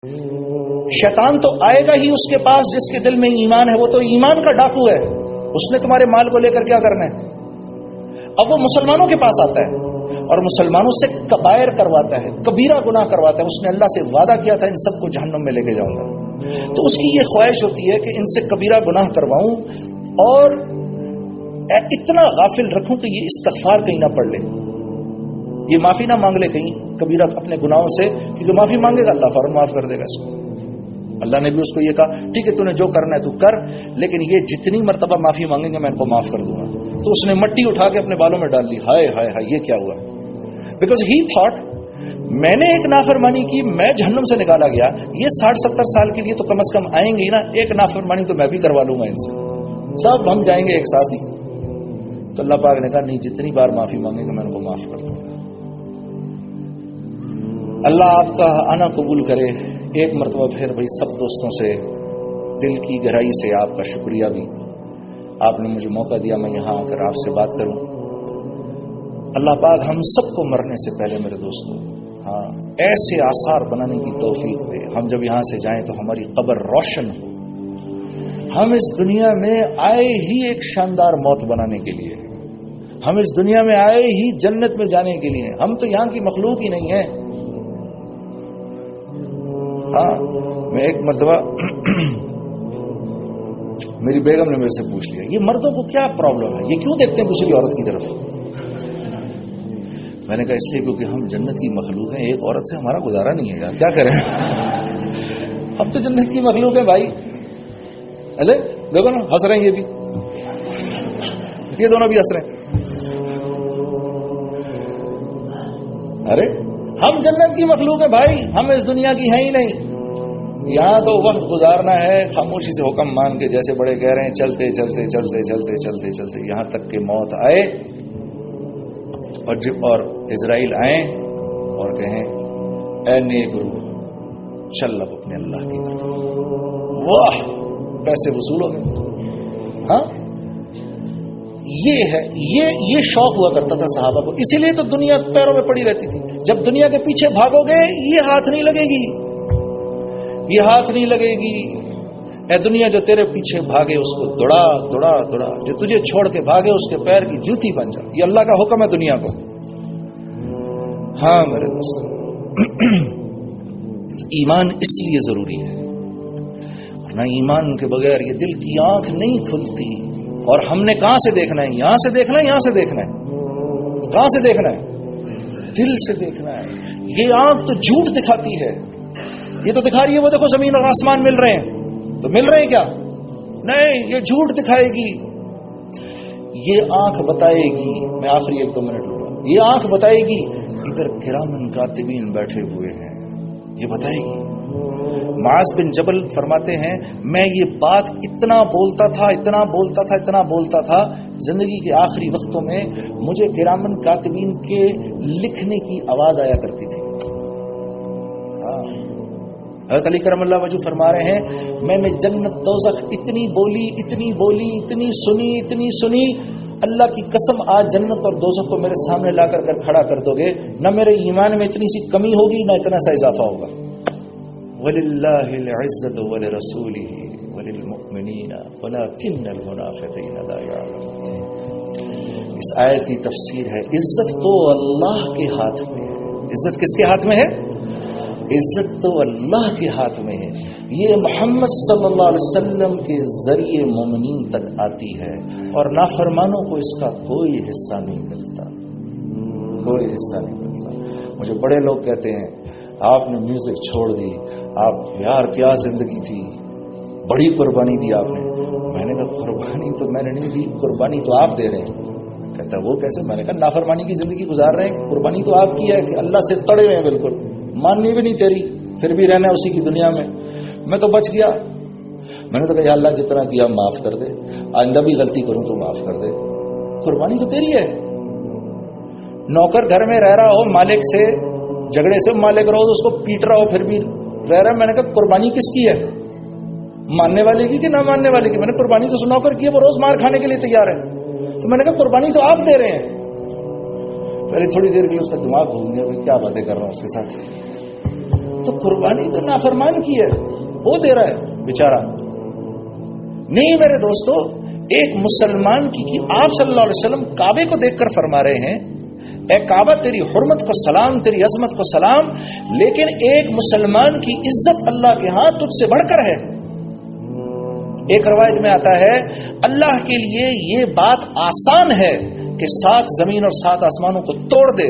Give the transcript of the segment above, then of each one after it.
شیطان تو آئے گا ہی اس کے پاس جس کے دل میں ایمان ہے، وہ تو ایمان کا ڈاکو ہے، اس نے تمہارے مال کو لے کر کیا کرنا ہے؟ اب وہ مسلمانوں کے پاس آتا ہے اور مسلمانوں سے کبائر کرواتا ہے، کبیرہ گناہ کرواتا ہے۔ اس نے اللہ سے وعدہ کیا تھا ان سب کو جہنم میں لے کے جاؤں گا، تو اس کی یہ خواہش ہوتی ہے کہ ان سے کبیرہ گناہ کرواؤں اور اتنا غافل رکھوں کہ یہ استغفار کہیں نہ پڑھ لے، یہ معافی نہ مانگ لے کہیں کبیرہ اپنے گناہوں سے، کیونکہ معافی مانگے گا اللہ فوراً معاف کر دے گا اس کو۔ اللہ نے بھی اس کو یہ کہا ٹھیک ہے تو نے جو کرنا ہے تو کر، لیکن یہ جتنی مرتبہ معافی مانگیں گے میں ان کو معاف کر دوں گا۔ تو اس نے مٹی اٹھا کے اپنے بالوں میں ڈال لی، ہائے ہائے ہائے یہ کیا ہوا؟ بیکاز ہی تھاٹ میں نے ایک نافرمانی کی، میں جہنم سے نکالا گیا، یہ 60-70 سال کے لیے تو کم از کم آئیں گے ہی نا، ایک نافرمانی تو میں بھی کروا لوں گا ان سے، سب ہم جائیں گے ایک ساتھ ہی۔ تو اللہ پاک نے کہا نہیں، جتنی بار معافی مانگیں گے میں ان کو معاف کر دوں گا۔ اللہ آپ کا آنا قبول کرے۔ ایک مرتبہ پھر بھائی سب دوستوں سے دل کی گہرائی سے آپ کا شکریہ بھی، آپ نے مجھے موقع دیا میں یہاں آ کر آپ سے بات کروں۔ اللہ پاک ہم سب کو مرنے سے پہلے میرے دوستوں ایسے آثار بنانے کی توفیق دے، ہم جب یہاں سے جائیں تو ہماری قبر روشن ہو، ہم اس دنیا میں آئے ہی ایک شاندار موت بنانے کے لیے، ہم اس دنیا میں آئے ہی جنت میں جانے کے لیے، ہم تو یہاں کی مخلوق ہی نہیں ہے۔ میں ایک مرتبہ میری بیگم نے میرے سے پوچھ لیا یہ مردوں کو کیا پرابلم ہے، یہ کیوں دیکھتے ہیں دوسری عورت کی طرف؟ میں نے کہا اس لیے کیونکہ ہم جنت کی مخلوق ہیں، ایک عورت سے ہمارا گزارا نہیں ہے یار، کیا کریں ہم تو جنت کی مخلوق ہیں بھائی۔ ایسے دیکھو نا ہنس رہے ہیں، یہ بھی، یہ دونوں بھی ہنس رہے ہیں۔ ارے ہم جنت کی مخلوق ہیں بھائی، ہم اس دنیا کی ہیں ہی نہیں، یہاں تو وقت گزارنا ہے خاموشی سے حکم مان کے، جیسے بڑے کہہ رہے ہیں چلتے چلتے چلتے چلتے چلتے چلتے یہاں تک کہ موت آئے اور اسرائیل آئیں اور کہیں اے نیک روح چل اب اپنے اللہ کی طرف، واہ پیسے وصول ہو گئے۔ ہاں یہ ہے، یہ شوق ہوا کرتا تھا صحابہ کو، اسی لیے تو دنیا پیروں میں پڑی رہتی تھی۔ جب دنیا کے پیچھے بھاگو گے یہ ہاتھ نہیں لگے گی، یہ ہاتھ نہیں لگے گی۔ اے دنیا جو تیرے پیچھے بھاگے اس کو دوڑا دوڑا دوڑا، جو تجھے چھوڑ کے بھاگے اس کے پیر کی جوتی بن جا، یہ اللہ کا حکم ہے دنیا کو۔ ہاں میرے دوست ایمان اس لیے ضروری ہے، ورنہ ایمان کے بغیر یہ دل کی آنکھ نہیں کھلتی۔ اور ہم نے کہاں سے دیکھنا ہے؟ یہاں سے دیکھنا ہے، یہاں سے دیکھنا ہے، کہاں سے دیکھنا ہے؟ دل سے دیکھنا ہے۔ یہ آنکھ تو جھوٹ دکھاتی ہے، یہ تو دکھا رہی ہے وہ دیکھو زمین اور آسمان مل رہے ہیں، تو مل رہے ہیں کیا؟ نہیں، یہ جھوٹ دکھائے گی۔ یہ آنکھ بتائے گی، میں آخری 1-2 منٹ لوں گا، یہ آنکھ بتائے گی ادھر کرامن کاتبین بیٹھے ہوئے ہیں، یہ بتائے گی۔ معاذ بن جبل فرماتے ہیں میں یہ بات اتنا بولتا تھا زندگی کے آخری وقتوں میں مجھے کرامن کاتبین کے لکھنے کی آواز آیا کرتی تھی۔ حضرت علی کرم اللہ وجہ فرما رہے ہیں میں نے جنت دوزخ اتنی بولی اتنی سنی، اللہ کی قسم آج جنت اور دوزخ کو میرے سامنے لا کر کھڑا کر دو گے، نہ میرے ایمان میں اتنی سی کمی ہوگی نہ اتنا سا اضافہ ہوگا۔ وَلِلَّهِ الْعِزَّةُ وَلِرَسُولِهِ وَلِلْمُؤْمِنِينَ وَلَكِنَّ الْمُنَافِقِينَ لَا يَعْلَمُونَ۔ اس آیت کی تفسیر ہے عزت تو اللہ کے ہاتھ میں ہے۔ عزت کس کے ہاتھ میں ہے؟ عزت تو اللہ کے ہاتھ میں ہے، یہ محمد صلی اللہ علیہ وسلم کے ذریعے مومنین تک آتی ہے، اور نافرمانوں کو اس کا کوئی حصہ نہیں ملتا، کوئی حصہ نہیں ملتا۔ مجھے بڑے لوگ کہتے ہیں آپ نے میوزک چھوڑ دی، آپ یار کیا زندگی تھی، بڑی قربانی دی آپ نے۔ میں نے کہا قربانی تو میں نے نہیں دی، قربانی تو آپ دے رہے ہیں۔ کہتا وہ کیسے؟ میں نے کہا نافرمانی کی زندگی گزار رہے ہیں، قربانی تو آپ کی ہے کہ اللہ سے تڑے ہوئے ہیں بالکل، ماننی بھی نہیں تیری، پھر بھی رہنا ہے اسی کی دنیا میں۔ میں تو بچ گیا، میں نے تو کہا یا اللہ جتنا کیا معاف کر دے، آئندہ بھی غلطی کروں تو معاف کر دے، قربانی تو تیری ہے۔ نوکر گھر میں رہ رہا ہو، مالک سے جھگڑے سے مالک رہو تو اس کو پیٹ رہا ہو پھر بھی رہ رہا ہے، میں نے کہا قربانی کس کی ہے؟ ماننے والے کی کہ نہ ماننے والے کی؟ میں نے قربانی تو نوکر کی ہے، وہ روز مار کھانے کے لیے تیار ہے، تو میں نے کہا قربانی تو آپ دے رہے ہیں۔ پہلے تھوڑی دیر کے لیے اس کا دماغ گھوم گیا، کیا باتیں کر رہا ہوں اس کے ساتھ۔ تو قربانی تو نافرمان کی ہے، وہ دے رہا ہے بیچارہ. نہیں میرے دوستو، ایک مسلمان کی آپ صلی اللہ علیہ وسلم کعبے کو دیکھ کر فرما رہے ہیں اے کعبہ تیری حرمت کو سلام، تیری عظمت کو سلام، لیکن ایک مسلمان کی عزت اللہ کے ہاں تجھ سے بڑھ کر ہے. ایک روایت میں آتا ہے اللہ کے لیے یہ بات آسان ہے کہ 7 زمین اور 7 آسمانوں کو توڑ دے،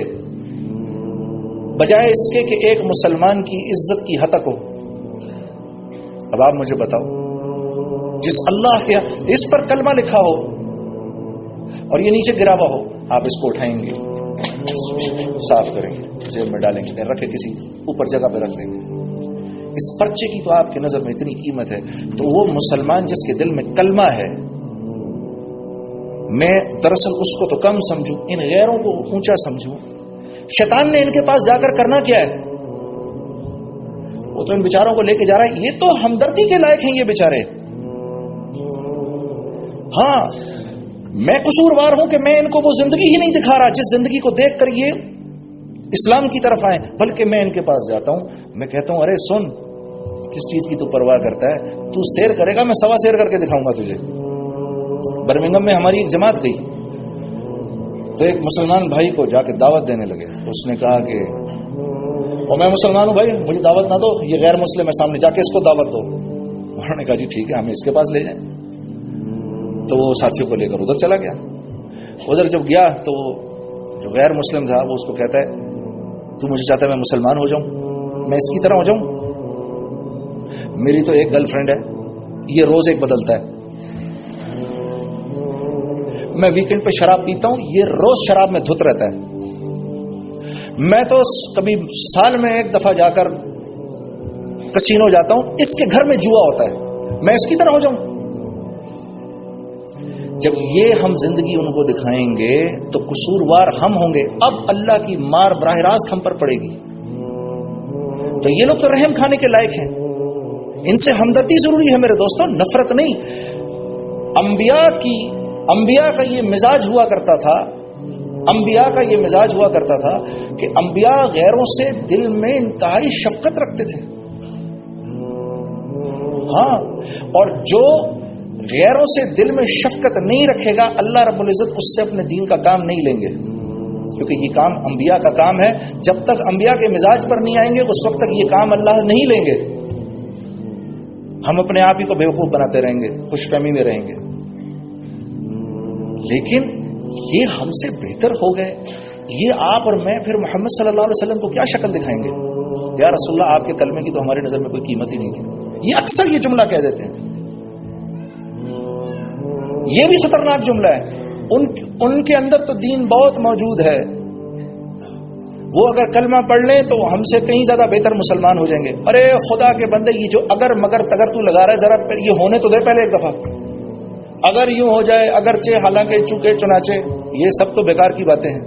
بجائے اس کے کہ ایک مسلمان کی عزت کی ہتک ہو. اب آپ مجھے بتاؤ، جس اللہ کے اس پر کلمہ لکھا ہو اور یہ نیچے گرا ہوا ہو، آپ اس کو اٹھائیں گے، صاف کریں گے، جیب میں ڈالیں گے، رکھے کسی اوپر جگہ پہ رکھ دیں گے. اس پرچے کی تو آپ کی نظر میں اتنی قیمت ہے. تو وہ مسلمان جس کے دل میں کلمہ ہے، میں دراصل اس کو تو کم سمجھوں، ان غیروں کو اونچا سمجھوں. شیطان نے ان کے پاس جا کر کرنا کیا ہے؟ وہ تو ان بیچاروں کو لے کے جا رہا ہے. یہ تو ہمدردی کے لائق ہیں یہ بیچارے. ہاں میں قصوروار ہوں کہ میں ان کو وہ زندگی ہی نہیں دکھا رہا جس زندگی کو دیکھ کر یہ اسلام کی طرف آئے، بلکہ میں ان کے پاس جاتا ہوں، میں کہتا ہوں ارے سن، کس چیز کی تو پرواہ کرتا ہے؟ تو سیر کرے گا، میں 1.25 سیر کر کے دکھاؤں گا تجھے. برمنگم میں ہماری ایک جماعت گئی تو ایک مسلمان بھائی کو جا کے دعوت دینے لگے. تو اس نے کہا کہ میں مسلمان ہوں بھائی، مجھے دعوت نہ دو، یہ غیر مسلم ہے، سامنے جا کے اس کو دعوت دو. انہوں نے کہا جی ٹھیک ہے، ہمیں اس کے پاس لے جائیں. تو وہ ساتھیوں کو لے کر ادھر چلا گیا. ادھر جب گیا تو جو غیر مسلم تھا وہ اس کو کہتا ہے تو مجھے چاہتا ہے میں مسلمان ہو جاؤں، میں اس کی طرح ہو جاؤں؟ میری تو ایک گرل فرینڈ ہے، یہ روز ایک بدلتا ہے. میں ویکینڈ پہ شراب پیتا ہوں، یہ روز شراب میں دھت رہتا ہے. میں تو کبھی سال میں ایک دفعہ جا کر کسینو جاتا ہوں، اس کے گھر میں جوا ہوتا ہے، میں اس کی طرح ہو جاؤں؟ جب یہ ہم زندگی ان کو دکھائیں گے تو قصوروار ہم ہوں گے. اب اللہ کی مار براہ راست ہم پر پڑے گی. تو یہ لوگ تو رحم کھانے کے لائق ہیں، ان سے ہمدردی ضروری ہے میرے دوستوں، نفرت نہیں. انبیاء کا یہ مزاج ہوا کرتا تھا، انبیاء کا یہ مزاج ہوا کرتا تھا کہ انبیاء غیروں سے دل میں انتہائی شفقت رکھتے تھے. ہاں، اور جو غیروں سے دل میں شفقت نہیں رکھے گا، اللہ رب العزت اس سے اپنے دین کا کام نہیں لیں گے، کیونکہ یہ کام انبیاء کا کام ہے. جب تک انبیاء کے مزاج پر نہیں آئیں گے اس وقت تک یہ کام اللہ نہیں لیں گے. ہم اپنے آپ ہی کو بیوقوف بناتے رہیں گے، خوش فہمی میں رہیں گے. لیکن یہ ہم سے بہتر ہو گئے، یہ آپ اور میں پھر محمد صلی اللہ علیہ وسلم کو کیا شکل دکھائیں گے؟ یا رسول اللہ، آپ کے کلمے کی تو ہماری نظر میں کوئی قیمت ہی نہیں تھی. یہ اکثر یہ جملہ کہہ دیتے ہیں. یہ بھی خطرناک جملہ ہے. ان کے اندر تو دین بہت موجود ہے، وہ اگر کلمہ پڑھ لیں تو ہم سے کہیں زیادہ بہتر مسلمان ہو جائیں گے. ارے خدا کے بندے، یہ جو اگر مگر تگر تو لگا رہا ہے، ذرا یہ ہونے تو دے پہلے ایک دفعہ. اگر یوں ہو جائے، اگرچہ، حالانکہ، چونکہ، چنانچہ، یہ سب تو بیکار کی باتیں ہیں.